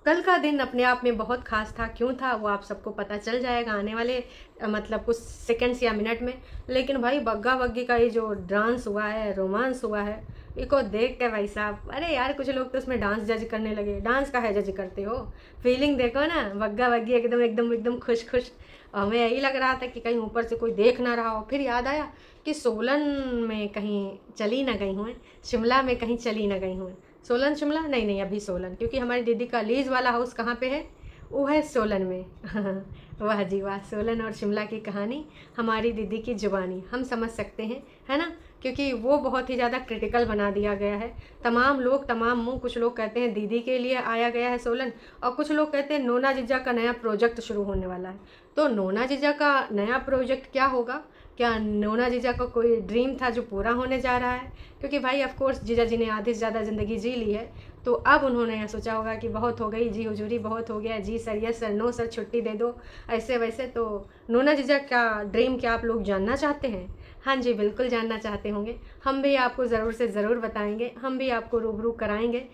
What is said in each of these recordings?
कल का दिन अपने आप में बहुत खास था। क्यों था वो आप सबको पता चल जाएगा आने वाले मतलब कुछ सेकंड्स या मिनट में। लेकिन भाई बग्गा बग्गी का ये जो डांस हुआ है, रोमांस हुआ है, इसको देख के भाई साहब, अरे यार कुछ लोग तो उसमें डांस जज करने लगे। डांस का है जज करते हो, फीलिंग देखो ना। बग्गा बग्गी एकदम एकदम एकदम खुश खुश। हमें यही लग रहा था कि कहीं ऊपर से कोई देख ना रहा हो। फिर याद आया कि सोलन में कहीं चली ना गई हूँ, शिमला में कहीं चली ना गई हूँ। सोलन शिमला नहीं नहीं, अभी सोलन, क्योंकि हमारी दीदी का लीज वाला हाउस कहाँ पे है? वो है सोलन में। वाह जी वाह, सोलन और शिमला की कहानी, हमारी दीदी की जुबानी हम समझ सकते हैं, है ना। क्योंकि वो बहुत ही ज़्यादा क्रिटिकल बना दिया गया है। तमाम लोग तमाम मुँह, कुछ लोग कहते हैं दीदी के लिए आया गया है सोलन, और कुछ लोग कहते हैं नोना जीजा का नया प्रोजेक्ट शुरू होने वाला है। तो नोना जीजा का नया प्रोजेक्ट क्या होगा? क्या नोना जीजा का कोई ड्रीम था जो पूरा होने जा रहा है? क्योंकि भाई ऑफ कोर्स जीजा जी ने आधी से ज़्यादा ज़िंदगी जी ली है, तो अब उन्होंने यह सोचा होगा कि बहुत हो गई जी हुजूरी, बहुत हो गया जी sir, yes sir, no sir, छुट्टी दे दो, ऐसे वैसे। तो नोना जीजा का ड्रीम क्या आप लोग जानना चाहते हैं? हाँ जी, बिल्कुल जानना चाहते होंगे। हम भी आपको ज़रूर से ज़रूर बताएंगे, हम भी आपको रूबरू कराएंगे।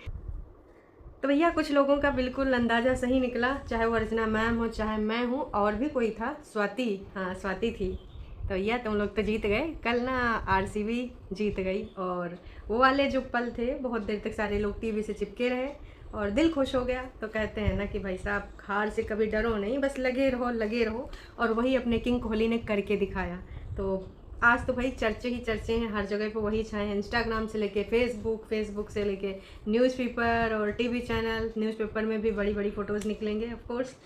तो भैया कुछ लोगों का बिल्कुल अंदाज़ा सही निकला, चाहे वो अर्चना मैम हो, चाहे मैं हूँ, और भी कोई था, स्वाति, हाँ स्वाति थी। तो भैया तुम लोग तो जीत गए कल ना, आरसीबी जीत गई। और वो वाले जो पल थे, बहुत देर तक सारे लोग टीवी से चिपके रहे और दिल खुश हो गया। तो कहते हैं ना कि भाई साहब, हार से कभी डरो नहीं, बस लगे रहो लगे रहो। और वही अपने किंग कोहली ने करके दिखाया। तो आज तो भाई चर्चे ही चर्चे हैं, हर जगह पे वही छाए हैं, इंस्टाग्राम से लेके फेसबुक, फेसबुक से लेके न्यूज़पेपर और टीवी चैनल। न्यूज़पेपर में भी बड़ी बड़ी फ़ोटोज़ निकलेंगे ऑफ कोर्स।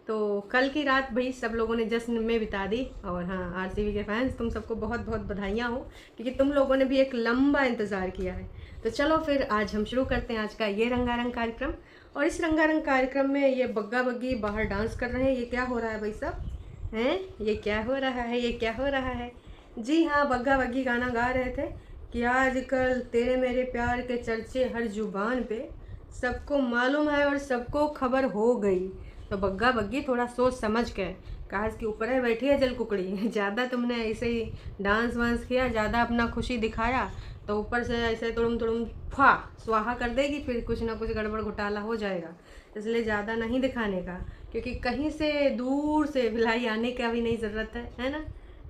तो कल की रात भाई सब लोगों ने जश्न में बिता दी। और हाँ, आरसीबी के फैंस, तुम सबको बहुत बहुत बधाइयाँ हो, क्योंकि तुम लोगों ने भी एक लंबा इंतज़ार किया है। तो चलो फिर आज हम शुरू करते हैं आज का ये रंगारंग कार्यक्रम। और इस रंगारंग कार्यक्रम में ये बग्गा बग्गी बाहर डांस कर रहे हैं। ये क्या हो रहा है भाई साहब? हैं, ये क्या हो रहा है, ये क्या हो रहा है? जी हाँ, बग्गा बग्गी गाना गा रहे थे कि आजकल तेरे मेरे प्यार के चर्चे हर जुबान पे, सबको मालूम है और सबको खबर हो गई। तो बग्गा बग्गी थोड़ा सोच समझ के, काश के ऊपर है बैठी है जल कुकड़ी। ज़्यादा तुमने ऐसे ही डांस वांस किया, ज़्यादा अपना खुशी दिखाया, तो ऊपर से ऐसे तुड़ुम तुड़ुम फा स्वाहा कर देगी, फिर कुछ ना कुछ गड़बड़ घोटाला हो जाएगा। इसलिए ज़्यादा नहीं दिखाने का, क्योंकि कहीं से दूर से भिलाई आने का भी नहीं ज़रूरत है ना।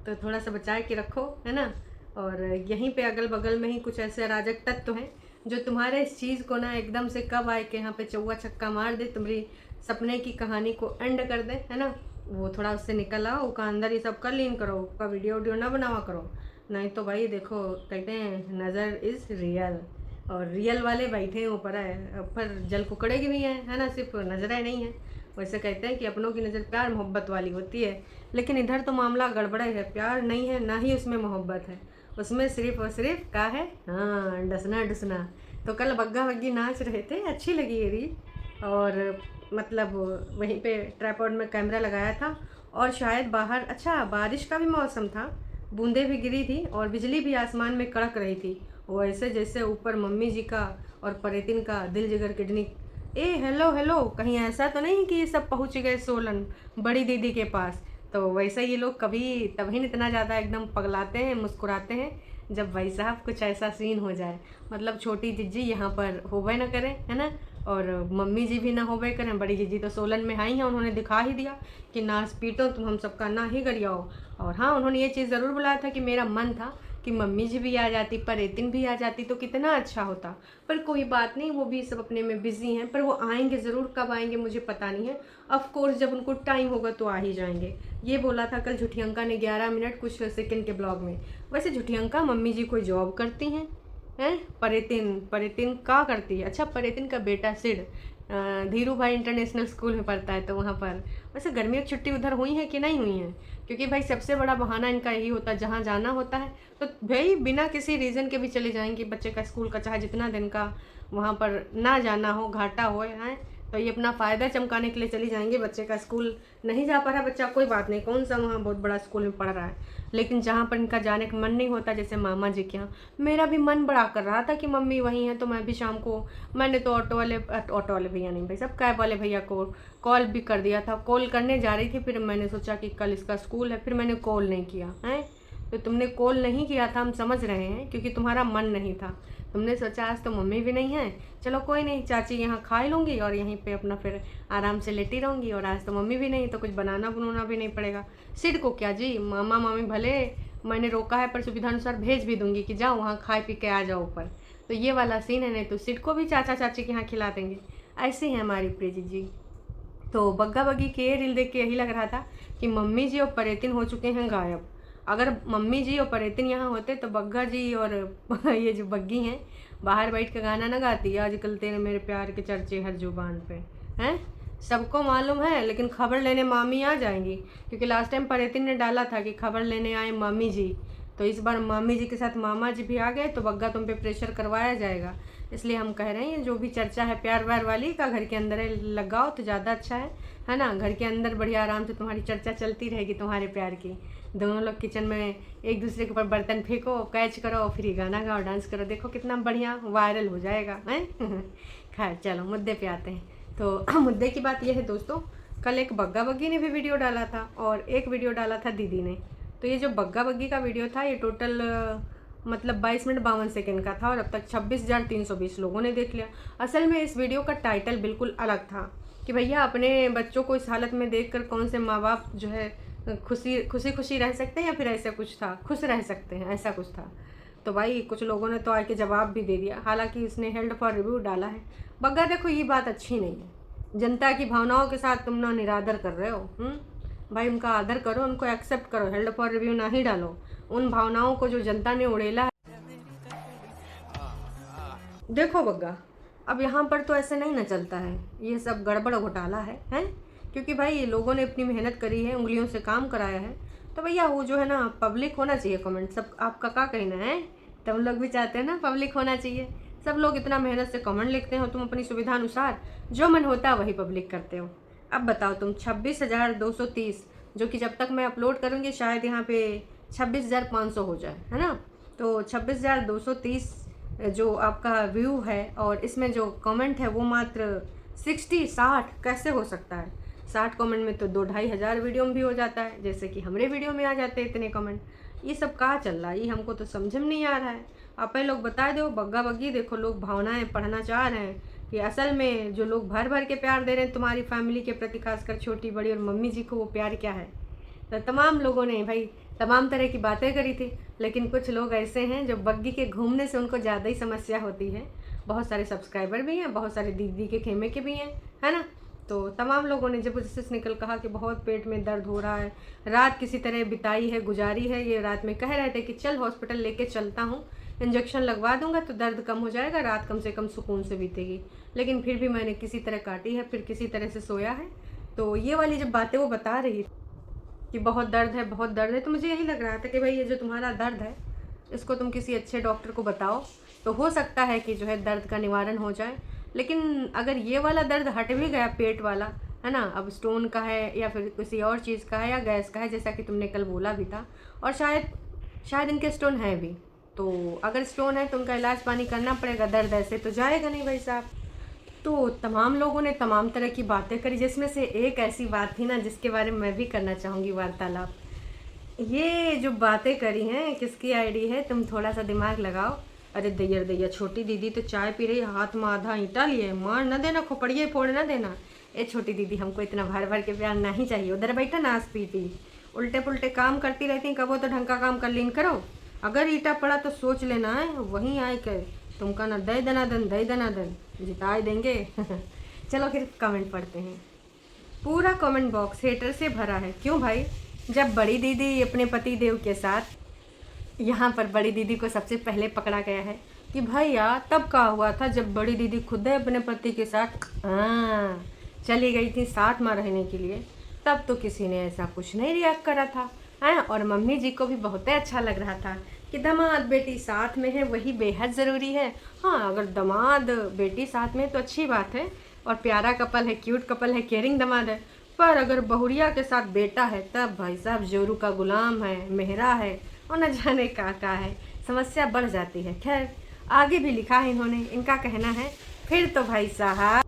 तो थोड़ा सा बचा के रखो, है ना। और यहीं पे अगल बगल में ही कुछ ऐसे अराजक तत्व हैं जो तुम्हारे इस चीज़ को ना एकदम से कब आए कि यहाँ पे चौवा छक्का मार दे, तुम्हारी सपने की कहानी को एंड कर दे, है ना। वो थोड़ा उससे निकल आओ, का अंदर ही सब कर लीन करो, का वीडियो वीडियो ना बनावा करो। नहीं तो भाई देखो, कहते हैं नज़र इज़ रियल, और रियल वाले बैठे हैं ऊपर है, पर जल कुकड़े की भी हैं, है ना, सिर्फ नजरें नहीं है। वैसे कहते हैं कि अपनों की नज़र प्यार मोहब्बत वाली होती है, लेकिन इधर तो मामला गड़बड़े है। प्यार नहीं है, ना ही उसमें मोहब्बत है, उसमें सिर्फ और सिर्फ का है, हाँ, डसना डसना। तो कल बग्गा बग्गी नाच रहे थे, अच्छी लगी ये रील। और मतलब वहीं पे ट्राइपॉड में कैमरा लगाया था, और शायद बाहर अच्छा बारिश का भी मौसम था, बूंदें भी गिरी थी और बिजली भी आसमान में कड़क रही थी। वो ऐसे जैसे ऊपर मम्मी जी का और परेतिन का दिल जिगर किडनी। ए हेलो हेलो, कहीं ऐसा तो नहीं कि ये सब पहुँच गए सोलन बड़ी दीदी के पास? तो वैसे ये लोग कभी तभी इतना ज़्यादा एकदम पगलाते हैं, मुस्कुराते हैं, जब भाई साहब कुछ ऐसा सीन हो जाए। मतलब छोटी जीजी यहाँ पर होबे ना करें, है ना, और मम्मी जी भी ना होबे करें। बड़ी जीजी तो सोलन में आई हैं, उन्होंने दिखा ही दिया कि नाच पीटो तुम हम सबका ना ही गरियाओ। और हाँ, उन्होंने ये चीज़ ज़रूर बुलाया था कि मेरा मन था कि मम्मी जी भी आ जाती, परेतिन भी आ जाती, तो कितना अच्छा होता। पर कोई बात नहीं, वो भी सब अपने में बिज़ी हैं, पर वो आएंगे ज़रूर। कब आएंगे मुझे पता नहीं है, ऑफ कोर्स जब उनको टाइम होगा तो आ ही जाएंगे। ये बोला था कल झुठियंका ने 11 मिनट कुछ सेकंड के ब्लॉग में। वैसे झुठियंका मम्मी जी कोई जॉब करती हैं? हैं, परेतिन परेतिन का करती है? अच्छा, परेतिन का बेटा सिड धीरू भाई इंटरनेशनल स्कूल में पढ़ता है, तो वहाँ पर वैसे गर्मियों की छुट्टी उधर हुई है कि नहीं हुई है? क्योंकि भाई सबसे बड़ा बहाना इनका यही होता है, जहाँ जाना होता है तो भाई बिना किसी रीज़न के भी चले जाएंगे। बच्चे का स्कूल का चाहे जितना दिन का वहाँ पर ना जाना हो, घाटा हो, हैं, तो ये अपना फ़ायदा चमकाने के लिए चली जाएंगे। बच्चे का स्कूल नहीं जा पा रहा बच्चा, कोई बात नहीं, कौन सा वहाँ बहुत बड़ा स्कूल में पढ़ रहा है। लेकिन जहाँ पर इनका जाने का मन नहीं होता, जैसे मामा जी के यहाँ, मेरा भी मन बड़ा कर रहा था कि मम्मी वहीं हैं, तो मैं भी शाम को, मैंने तो ऑटो वाले भैया नहीं भाई सब, कैब वाले भैया को कॉल भी कर दिया था। कॉल करने जा रही थी, फिर मैंने सोचा कि कल इसका स्कूल है, फिर मैंने कॉल नहीं किया है। तो तुमने कॉल नहीं किया था, हम समझ रहे हैं, क्योंकि तुम्हारा मन नहीं था। तुमने सोचा आज तो मम्मी भी नहीं है, चलो कोई नहीं, चाची के यहाँ खा ही लूँगी और यहीं पे अपना फिर आराम से लेटी रहूँगी, और आज तो मम्मी भी नहीं तो कुछ बनाना बनाना भी नहीं पड़ेगा। सिड को क्या जी, मामा मामी भले मैंने रोका है पर सुविधानुसार भेज भी दूँगी कि जाओ वहाँ खाए पी के आ जाओ ऊपर। तो ये वाला सीन है, नहीं तो सिड को भी चाचा चाची के यहाँ खिला देंगे। ऐसे हैं हमारी प्रीति जी। तो बग्गा बग्गी के ये रील देख के यही लग रहा था कि मम्मी जी और परेतिन हो चुके हैं गायब। अगर मम्मी जी और परेतिन यहाँ होते तो बग्गा जी और ये जो बग्गी हैं बाहर बैठ के गाना ना गाती, आजकल तेरे मेरे प्यार के चर्चे हर जुबान पे हैं। सबको मालूम है, लेकिन खबर लेने मामी आ जाएंगी, क्योंकि लास्ट टाइम परेतिन ने डाला था कि खबर लेने आए मामी जी, तो इस बार मामी जी के साथ मामा जी भी आ गए तो बग्गा तुम पे प्रेशर करवाया जाएगा। इसलिए हम कह रहे हैं जो भी चर्चा है प्यार व्यार वाली का घर के अंदर लगाओ तो ज़्यादा अच्छा है ना। घर के अंदर बढ़िया आराम से तुम्हारी चर्चा चलती रहेगी तुम्हारे प्यार की। दोनों लोग किचन में एक दूसरे के ऊपर बर्तन फेंको, कैच करो, फिर ये गाना गाओ, डांस करो, देखो कितना बढ़िया वायरल हो जाएगा हैं। खैर चलो मुद्दे पे आते हैं। तो मुद्दे की बात यह है दोस्तों, कल एक बग्गा बग्गी ने भी वीडियो डाला था और एक वीडियो डाला था दीदी ने। तो ये जो बग्गा बग्गी का वीडियो था ये टोटल मतलब 22 मिनट 52 सेकंड का था और अब तक 26,320 लोगों ने देख लिया। असल में इस वीडियो का टाइटल बिल्कुल अलग था कि भैया अपने बच्चों को इस हालत में देखकर कौन से माँ बाप जो है खुशी रह सकते हैं, या फिर ऐसा कुछ था, खुश रह सकते हैं, ऐसा कुछ था। तो भाई कुछ लोगों ने तो आके जवाब भी दे दिया, हालांकि इसने हेल्ड फॉर रिव्यू डाला है। बग्गा देखो ये बात अच्छी नहीं है, जनता की भावनाओं के साथ तुम ना निरादर कर रहे हो। भाई उनका आदर करो, उनको एक्सेप्ट करो, हेल्ड फॉर रिव्यू ना ही डालो। उन भावनाओं को जो जनता ने उड़ेला है। देखो बग्गा, अब यहाँ पर तो ऐसे नहीं ना चलता है, ये सब गड़बड़ घोटाला है हैं, क्योंकि भाई लोगों ने अपनी मेहनत करी है, उंगलियों से काम कराया है, तो भैया वो जो है ना पब्लिक होना चाहिए कमेंट। सब आपका क्या कहना है? तुम लोग भी चाहते हैं ना पब्लिक होना चाहिए? सब लोग इतना मेहनत से कमेंट लिखते हो, तुम अपनी सुविधा अनुसार जो मन होता है वही पब्लिक करते हो। अब बताओ तुम 26,230, जो कि जब तक मैं अपलोड करूँगी शायद यहाँ पे 26,500 हो जाए, है ना। तो 26,230 जो आपका व्यू है और इसमें जो कमेंट है वो मात्र 60 कैसे हो सकता है? 60 कमेंट में तो 2-2,500 वीडियो में भी हो जाता है, जैसे कि हमारे वीडियो में आ जाते हैं इतने कमेंट। ये सब कहाँ चल रहा है, ये हमको तो समझ में नहीं आ रहा है। आप ही लोग बता दो बग्गा बग्गी। देखो लोग भावनाएं पढ़ना चाह रहे हैं कि असल में जो लोग भर भर के प्यार दे रहे हैं तुम्हारी फैमिली के प्रति, खासकर छोटी बड़ी और मम्मी जी को, वो प्यार क्या है? तो तमाम लोगों ने भाई तमाम तरह की बातें करी थी, लेकिन कुछ लोग ऐसे हैं जो बग्गी के घूमने से उनको ज़्यादा ही समस्या होती है। बहुत सारे सब्सक्राइबर भी हैं, बहुत सारे दीदी के खेमे के भी हैं, है ना। तो तमाम लोगों ने ज़बरदस्ती निकल कहा कि बहुत पेट में दर्द हो रहा है, रात किसी तरह बिताई है, गुजारी है। ये रात में कह रहे थे कि चल हॉस्पिटल लेके चलता हूँ, इंजेक्शन लगवा दूंगा तो दर्द कम हो जाएगा, रात कम से कम सुकून से बीतेगी। लेकिन फिर भी मैंने किसी तरह काटी है, फिर किसी तरह से सोया है। तो ये वाली जब बातें वो बता रही कि बहुत दर्द है, बहुत दर्द है, तो मुझे यही लग रहा था कि भाई ये जो तुम्हारा दर्द है इसको तुम किसी अच्छे डॉक्टर को बताओ, तो हो सकता है कि जो है दर्द का निवारण हो जाए। लेकिन अगर ये वाला दर्द हट भी गया, पेट वाला है ना, अब स्टोन का है या फिर किसी और चीज़ का है या गैस का है, जैसा कि तुमने कल बोला भी था, और शायद इनके स्टोन है भी, तो अगर स्टोन है तो उनका इलाज पानी करना पड़ेगा, दर्द ऐसे तो जाएगा नहीं भाई साहब। तो तमाम लोगों ने तमाम तरह की बातें करी, जिसमें से एक ऐसी बात थी ना जिसके बारे में मैं भी करना चाहूँगी वार्तालाप। ये जो बातें करी हैं, किसकी आईडी है, तुम थोड़ा सा दिमाग लगाओ। अरे दैया छोटी दीदी तो चाय पी रही, हाथ में आधा ईंटा लिए, मार न देना, खोपड़िए फोड़ न देना। ए छोटी दीदी, हमको इतना भर भर के प्यार नहीं चाहिए, उधर बैठा नाश पीटी, उल्टे पुल्टे काम करती रहती, कबो तो ढंग का काम कर लीन करो। अगर ईटा पड़ा तो सोच लेना है, वहीं आए कर तुमका ना दे दनादन जिताए देंगे। चलो फिर कमेंट पढ़ते हैं। पूरा कमेंट बॉक्स हेटर से भरा है। क्यों भाई? जब बड़ी दीदी अपने पति देव के साथ, यहाँ पर बड़ी दीदी को सबसे पहले पकड़ा गया है कि भैया तब क्या हुआ था जब बड़ी दीदी खुद अपने पति के साथ चली गई थी साथ में रहने के लिए, तब तो किसी ने ऐसा कुछ नहीं रिएक्ट करा था, हैं। और मम्मी जी को भी बहुत अच्छा लग रहा था कि दामाद बेटी साथ में है, वही बेहद ज़रूरी है। हाँ, अगर दामाद बेटी साथ में तो अच्छी बात है और प्यारा कपल है, क्यूट कपल है, केयरिंग दामाद है, पर अगर बहुरिया के साथ बेटा है तब भाई साहब जोरू का गुलाम है, मेहरा है और न जाने का है, समस्या बढ़ जाती है। खैर आगे भी लिखा है इन्होंने, इनका कहना है फिर तो भाई साहब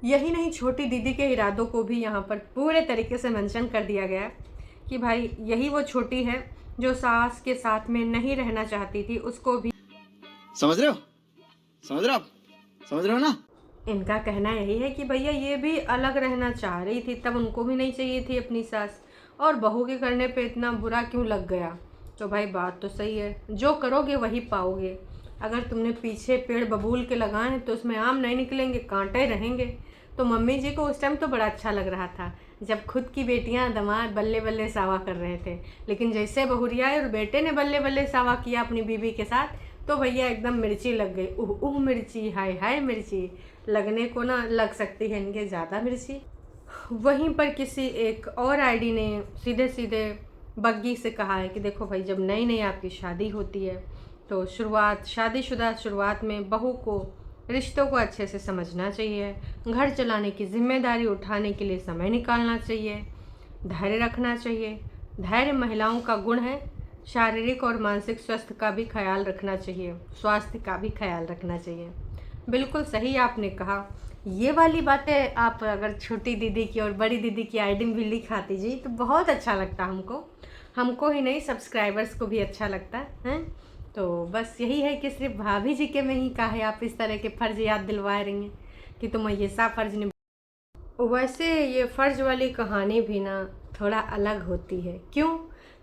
यही नहीं, छोटी दीदी के इरादों को भी यहाँ पर पूरे तरीके से मेंशन कर दिया गया कि भाई यही वो छोटी है जो सास के साथ में नहीं रहना चाहती थी उसको भी। समझ रहे हो? समझ रहे हो आप? समझ रहे हो ना? इनका कहना यही है कि भैया ये भी अलग रहना चाह रही थी, तब उनको भी नहीं चाहिए थी अपनी सास, और बहू के करने पे इतना बुरा क्यों लग गया। तो भाई बात तो सही है, जो करोगे वही पाओगे। अगर तुमने पीछे पेड़ बबूल के लगाए हैं तो उसमें आम नहीं निकलेंगे, कांटे रहेंगे। तो मम्मी जी को उस टाइम तो बड़ा अच्छा लग रहा था जब खुद की बेटियां दामाद बल्ले बल्ले सावा कर रहे थे, लेकिन जैसे बहुरिया और बेटे ने बल्ले बल्ले सावा किया अपनी बीवी के साथ, तो भैया एकदम मिर्ची लग गई। उह उह मिर्ची, हाय हाय मिर्ची, लगने को ना लग सकती है इनके ज़्यादा मिर्ची। वहीं पर किसी एक और आईडी ने सीधे सीधे बग्गी से कहा है कि देखो भाई, जब नई नई आपकी शादी होती है तो शादीशुदा शुरुआत में बहू को रिश्तों को अच्छे से समझना चाहिए, घर चलाने की जिम्मेदारी उठाने के लिए समय निकालना चाहिए, धैर्य रखना चाहिए। धैर्य महिलाओं का गुण है। शारीरिक और मानसिक स्वास्थ्य का भी ख्याल रखना चाहिए, स्वास्थ्य का भी ख्याल रखना चाहिए। बिल्कुल सही आपने कहा। ये वाली बातें आप अगर छोटी दीदी की और बड़ी दीदी की आईडी में भी लिखाती जी तो बहुत अच्छा लगता हमको ही नहीं, सब्सक्राइबर्स को भी अच्छा लगता है। तो बस यही है कि सिर्फ भाभी जी के में ही का है आप इस तरह के फ़र्ज़ याद दिलवा रही हैं कि तुम ये सा फ़र्ज़ नहीं। वैसे ये फ़र्ज़ वाली कहानी भी ना थोड़ा अलग होती है। क्यों?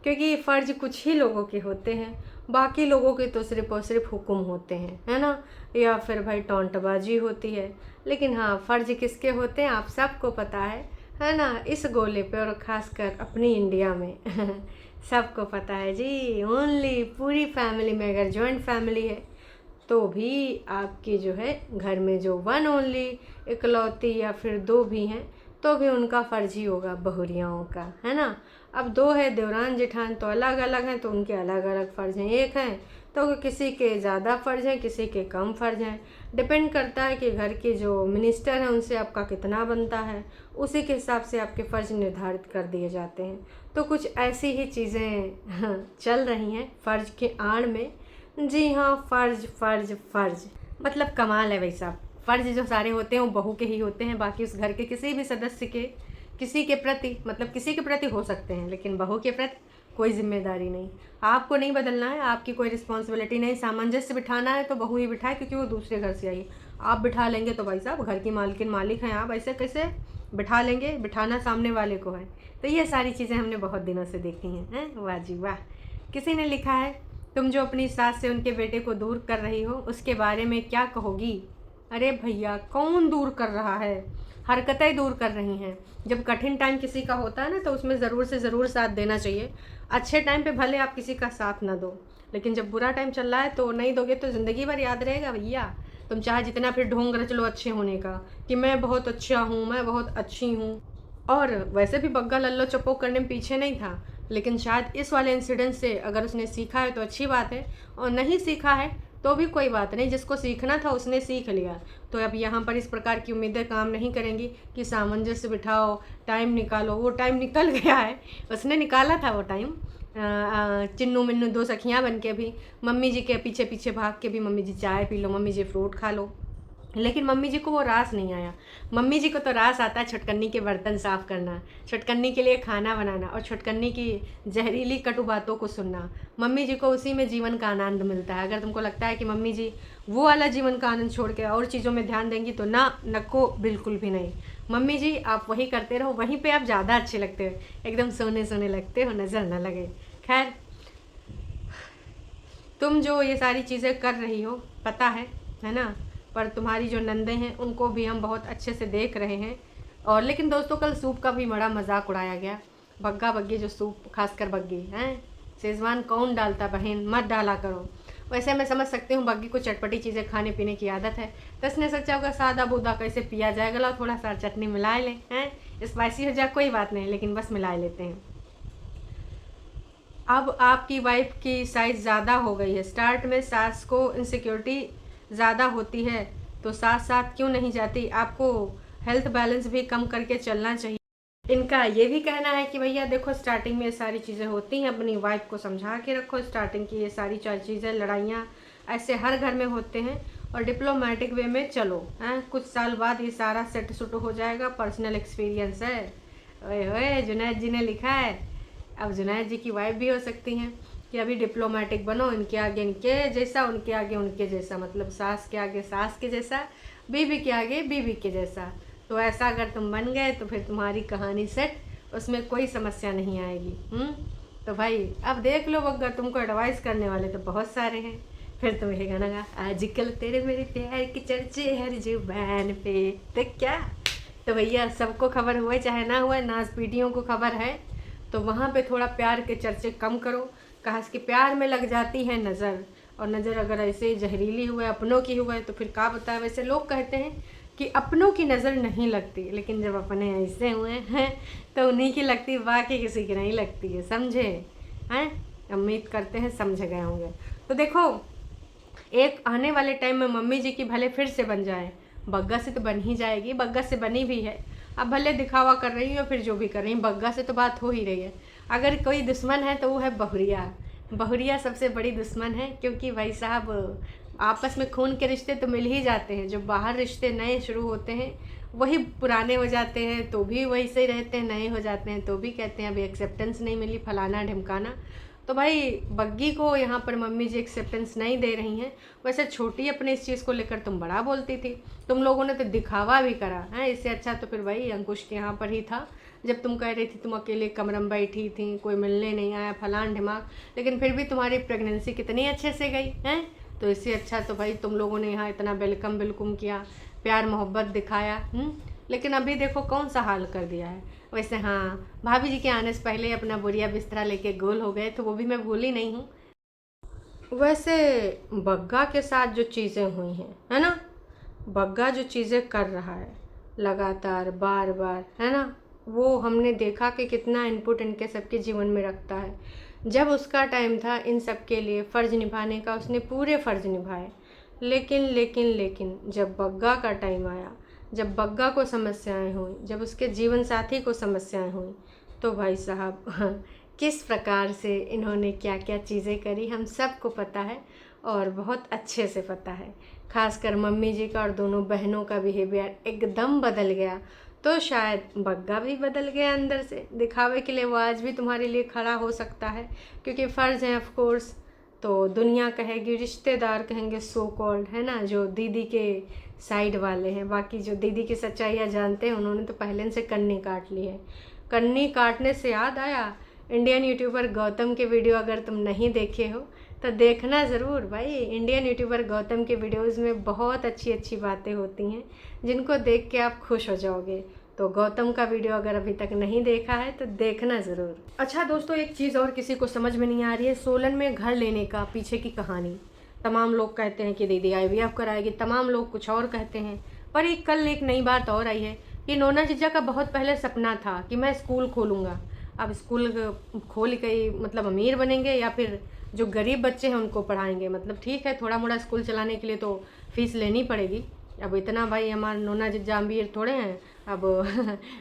क्योंकि ये फ़र्ज़ कुछ ही लोगों के होते हैं, बाकी लोगों के तो सिर्फ़ और सिर्फ हुक्म होते हैं, है ना, या फिर भाई टोंटबाजी होती है। लेकिन हाँ, फ़र्ज़ किसके होते हैं आप सबको पता है ना, इस गोले पे और ख़ासकर अपनी इंडिया में सबको पता है जी। ओनली पूरी फैमिली में, अगर जॉइंट फैमिली है तो भी आपकी जो है घर में जो वन ओनली इकलौती या फिर दो भी हैं तो भी उनका फ़र्ज ही होगा बहुरियाओं का, है ना। अब दो है देवरान जेठान तो अलग अलग हैं, तो उनके अलग अलग फ़र्ज हैं। एक हैं तो किसी के ज़्यादा फ़र्ज हैं, किसी के कम फ़र्ज हैं। डिपेंड करता है कि घर के जो मिनिस्टर हैं उनसे आपका कितना बनता है, उसी के हिसाब से आपके फ़र्ज निर्धारित कर दिए जाते हैं। तो कुछ ऐसी ही चीज़ें चल रही हैं फ़र्ज के आड़ में। जी हाँ, फ़र्ज फ़र्ज फ़र्ज मतलब कमाल है भाई साहब। फ़र्ज जो सारे होते हैं वो बहू के ही होते हैं, बाकी उस घर के किसी भी सदस्य के किसी के प्रति मतलब किसी के प्रति हो सकते हैं, लेकिन बहू के प्रति कोई जिम्मेदारी नहीं। आपको नहीं बदलना है, आपकी कोई रिस्पॉन्सिबिलिटी नहीं। सामंजस्य बिठाना है तो बहू ही बिठाए, क्योंकि वो दूसरे घर से आई। आप बिठा लेंगे तो भाई साहब घर की मालकिन मालिक हैं आप, ऐसे कैसे बिठा लेंगे? बिठाना सामने वाले को है। तो ये सारी चीज़ें हमने बहुत दिनों से देखी हैं। वाह जी वाह। किसी ने लिखा है, तुम जो अपनी सास से उनके बेटे को दूर कर रही हो उसके बारे में क्या कहोगी? अरे भैया, कौन दूर कर रहा है? हरकतें दूर कर रही हैं। जब कठिन टाइम किसी का होता है ना तो उसमें ज़रूर से ज़रूर साथ देना चाहिए। अच्छे टाइम पे भले आप किसी का साथ ना दो, लेकिन जब बुरा टाइम चल रहा है तो नहीं दोगे तो ज़िंदगी भर याद रहेगा भैया। तुम चाहे जितना फिर ढोंग रच लो अच्छे होने का कि मैं बहुत अच्छा हूँ, मैं बहुत अच्छी हूँ। और वैसे भी बग्गा लल्लो चप्पो करने में पीछे नहीं था, लेकिन शायद इस वाले इंसिडेंट से अगर उसने सीखा है तो अच्छी बात है, और नहीं सीखा है तो भी कोई बात नहीं। जिसको सीखना था उसने सीख लिया। तो अब यहाँ पर इस प्रकार की उम्मीदें काम नहीं करेंगी कि सामंजस्य बिठाओ, टाइम निकालो। वो टाइम निकल गया है, उसने निकाला था वो टाइम। चिन्नू मिन्नू दो सखियाँ बन के भी, मम्मी जी के पीछे पीछे भाग के भी, मम्मी जी चाय पी लो, मम्मी जी फ्रूट खा लो, लेकिन मम्मी जी को वो रास नहीं आया। मम्मी जी को तो रास आता है छटकन्नी के बर्तन साफ़ करना, छटकन्नी के लिए खाना बनाना और छटकन्नी की जहरीली कटु बातों को सुनना। मम्मी जी को उसी में जीवन का आनंद मिलता है। अगर तुमको लगता है कि मम्मी जी वो वाला जीवन का आनंद छोड़ के और चीज़ों में ध्यान देंगी तो ना, नको, बिल्कुल भी नहीं। मम्मी जी आप वही करते रहो, वहीं पर आप ज़्यादा अच्छे लगते हो, एकदम सोने सोने लगते हो, नज़र ना लगे। खैर, तुम जो ये सारी चीज़ें कर रही हो पता है ना, पर तुम्हारी जो नंदे हैं उनको भी हम बहुत अच्छे से देख रहे हैं। और लेकिन दोस्तों, कल सूप का भी बड़ा मजाक उड़ाया गया। बग्गा बग्गी जो सूप, खासकर बग्गी हैं, शेजवान कौन डालता बहन, मत डाला करो। वैसे मैं समझ सकती हूँ बग्गी को चटपटी चीज़ें खाने पीने की आदत है, तो इसने सोचा होगा सादा बूदा कैसे पिया जाएगा, ला थोड़ा सा चटनी मिला लें, हैं स्पाइसी हो जाए कोई बात नहीं, लेकिन बस मिला लेते हैं। अब आपकी वाइफ की साइज़ ज़्यादा हो गई है। स्टार्ट में सास को इनसिक्योरिटी ज़्यादा होती है तो साथ साथ क्यों नहीं जाती? आपको हेल्थ बैलेंस भी कम करके चलना चाहिए। इनका ये भी कहना है कि भैया देखो, स्टार्टिंग में ये सारी चीज़ें होती हैं, अपनी वाइफ को समझा के रखो। स्टार्टिंग की ये सारी चीज़ें, लड़ाइयाँ ऐसे हर घर में होते हैं, और डिप्लोमेटिक वे में चलो, हैं कुछ साल बाद ये सारा सेट सुट हो जाएगा। पर्सनल एक्सपीरियंस है। ओए होए, जुनैद जी ने लिखा है, अब जुनैद जी की वाइफ भी हो सकती हैं कि अभी डिप्लोमेटिक बनो, इनके आगे इनके जैसा, उनके आगे उनके जैसा, मतलब सास के आगे सास के जैसा, बीवी के आगे बीवी के जैसा। तो ऐसा अगर तुम बन गए तो फिर तुम्हारी कहानी सेट, उसमें कोई समस्या नहीं आएगी। तो भाई अब देख लो बग्गा, तुमको एडवाइस करने वाले तो बहुत सारे हैं। फिर तुम ये गाना गा, आजकल तेरे मेरे प्यार के चर्चे हर जुबान पे, तो क्या। तो भैया सबको खबर हुए चाहे ना हुए, नाज पीटियों को खबर है, तो वहाँ पे थोड़ा प्यार के चर्चे कम करो। कहा कि प्यार में लग जाती है नज़र, और नज़र अगर ऐसे जहरीली हुए, अपनों की हुए, तो फिर क्या बताए। वैसे लोग कहते हैं कि अपनों की नज़र नहीं लगती, लेकिन जब अपने ऐसे हुए हैं तो उन्हीं की लगती, बाकी किसी की नहीं लगती है, समझे हैं। उम्मीद करते हैं समझ गए होंगे। तो देखो, एक आने वाले टाइम में मम्मी जी की भले फिर से बन जाए, बग्गा से तो बन ही जाएगी, बग्गा से बनी भी है। अब भले दिखावा कर रही हो, फिर जो भी कर रही, बग्गा से तो बात हो ही रही है। अगर कोई दुश्मन है तो वो है बहुरिया। बहुरिया सबसे बड़ी दुश्मन है, क्योंकि भाई साहब आपस में खून के रिश्ते तो मिल ही जाते हैं, जो बाहर रिश्ते नए शुरू होते हैं वही पुराने हो जाते हैं, तो भी वही से रहते हैं, नए हो जाते हैं तो भी कहते हैं अभी एक्सेप्टेंस नहीं मिली, फलाना ढिमकाना। तो भाई बग्गी को यहाँ पर मम्मी जी एक्सेप्टेंस नहीं दे रही हैं। वैसे छोटी अपने इस चीज़ को लेकर तुम बड़ा बोलती थी, तुम लोगों ने तो दिखावा भी करा है। इससे अच्छा तो फिर भाई अंकुश के यहाँ पर ही था, जब तुम कह रही थी तुम अकेले कमरे में बैठी थी, कोई मिलने नहीं आया, फलान ढिमाक, लेकिन फिर भी तुम्हारी प्रेगनेंसी कितनी अच्छे से गई है। तो इससे अच्छा तो भाई तुम लोगों ने यहाँ इतना वेलकम किया, प्यार मोहब्बत दिखाया। लेकिन अभी देखो कौन सा हाल कर दिया है। वैसे हाँ, भाभी जी के आने से पहले अपना बोरिया बिस्तरा लेके गोल हो गए, तो वो भी मैं भूली नहीं हूँ। वैसे बग्गा के साथ जो चीज़ें हुई हैं, है ना, बग्गा जो चीज़ें कर रहा है लगातार बार बार, है ना, वो हमने देखा कि कितना इनपुट इनके सबके जीवन में रखता है। जब उसका टाइम था इन सब के लिए फ़र्ज़ निभाने का, उसने पूरे फ़र्ज़ निभाए। लेकिन जब बग्गा का टाइम आया, जब बग्गा को समस्याएं हुई, जब उसके जीवन साथी को समस्याएं हुई, तो भाई साहब किस प्रकार से इन्होंने क्या क्या चीज़ें करी हम सबको पता है, और बहुत अच्छे से पता है। खासकर मम्मी जी का और दोनों बहनों का बिहेवियर एकदम बदल गया। तो शायद बग्गा भी बदल गया अंदर से, दिखावे के लिए वो आज भी तुम्हारे लिए खड़ा हो सकता है, क्योंकि फ़र्ज़ है ऑफ कोर्स। तो दुनिया कहेगी, रिश्तेदार कहेंगे, सो कॉल्ड, है ना, जो दीदी के साइड वाले हैं, बाकी जो दीदी की सच्चाइयाँ जानते हैं उन्होंने तो पहले से कन्नी काट ली है। कन्नी काटने से याद आया, इंडियन यूट्यूबर गौतम के वीडियो अगर तुम नहीं देखे हो तो देखना ज़रूर भाई। इंडियन यूट्यूबर गौतम के वीडियोज़ में बहुत अच्छी अच्छी बातें होती हैं, जिनको देख के आप खुश हो जाओगे। तो गौतम का वीडियो अगर अभी तक नहीं देखा है तो देखना ज़रूर। अच्छा दोस्तों, एक चीज़ और किसी को समझ में नहीं आ रही है, सोलन में घर लेने का पीछे की कहानी। तमाम लोग कहते हैं कि दीदी IVF कराएगी, तमाम लोग कुछ और कहते हैं, पर एक कल एक नई बात और आई है कि नोना जीजा का बहुत पहले सपना था कि मैं स्कूल खोलूँगा। अब स्कूल खोल के मतलब अमीर बनेंगे या फिर जो गरीब बच्चे हैं उनको पढ़ाएंगे। मतलब ठीक है, थोड़ा मोड़ा स्कूल चलाने के लिए तो फीस लेनी पड़ेगी। अब इतना भाई हमारे नोना जीजा अमीर थोड़े हैं। अब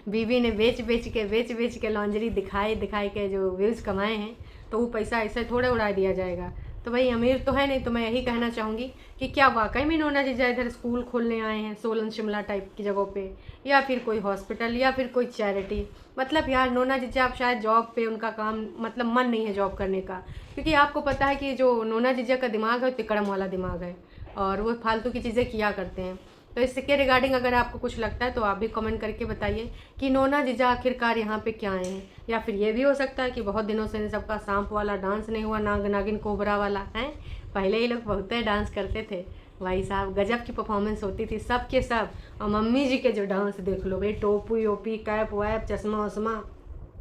बीवी ने बेच के लॉन्जरी दिखाई के जो व्यूज़ कमाए हैं, तो वो पैसा ऐसे थोड़े उड़ा दिया जाएगा। तो भाई अमीर तो है नहीं। तो मैं यही कहना चाहूँगी कि क्या वाकई में नोना जीजा इधर स्कूल खोलने आए हैं सोलन शिमला टाइप की जगहों पे, या फिर कोई हॉस्पिटल या फिर कोई चैरिटी। मतलब यार नोना जीजा आप शायद जॉब पे, उनका काम मतलब मन नहीं है जॉब करने का, क्योंकि आपको पता है कि जो नोना जीजा का दिमाग है तिकड़म वाला दिमाग है, और वो फालतू की चीज़ें किया करते हैं। तो इसके रिगार्डिंग अगर आपको कुछ लगता है तो आप भी कमेंट करके बताइए कि नोना जीजा आखिरकार यहाँ पे क्या आए हैं। या फिर ये भी हो सकता है कि बहुत दिनों से इन सबका सांप वाला डांस नहीं हुआ, नागिन कोबरा वाला है। पहले ही लोग बहुत डांस करते थे भाई साहब, गजब की परफॉर्मेंस होती थी सब के सब। और मम्मी जी के जो डांस देख लो भाई, टोपी ओपी कैप वैप चश्मा वश्मा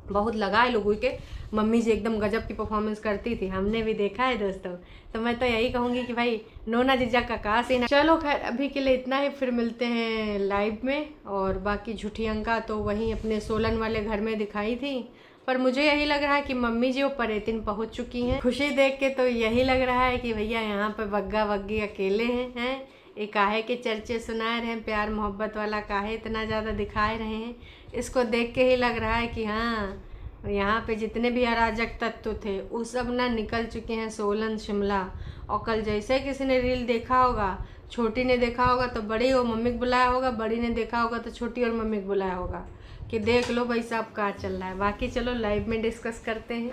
बहुत लगाए लोगों के, मम्मी जी एकदम गजब की परफॉर्मेंस करती थी, हमने भी देखा है दोस्तों। तो मैं तो यही कहूँगी कि भाई नोना जीजा का कहा सीन। चलो खैर अभी के लिए इतना ही, फिर मिलते हैं लाइव में। और बाकी झूठी अंका तो वहीं अपने सोलन वाले घर में दिखाई थी, पर मुझे यही लग रहा है कि मम्मी जी वो परेतिन पहुँच चुकी हैं। खुशी देख के तो यही लग रहा है कि भैया यहाँ पर बग्गा बग्गी अकेले हैं। एक काहे के चर्चे सुनाए रहे हैं, प्यार मोहब्बत वाला काहे इतना ज़्यादा दिखाए रहे हैं। इसको देख के ही लग रहा है कि हाँ, यहाँ पे जितने भी अराजक तत्व थे वो सब ना निकल चुके हैं सोलन शिमला। और कल जैसे किसी ने रील देखा होगा, छोटी ने देखा होगा तो बड़ी और मम्मी को बुलाया होगा, बड़ी ने देखा होगा तो छोटी और मम्मी को बुलाया होगा। कि देख लो भाई साहब क्या चल रहा है। बाकी चलो लाइव में डिस्कस करते हैं।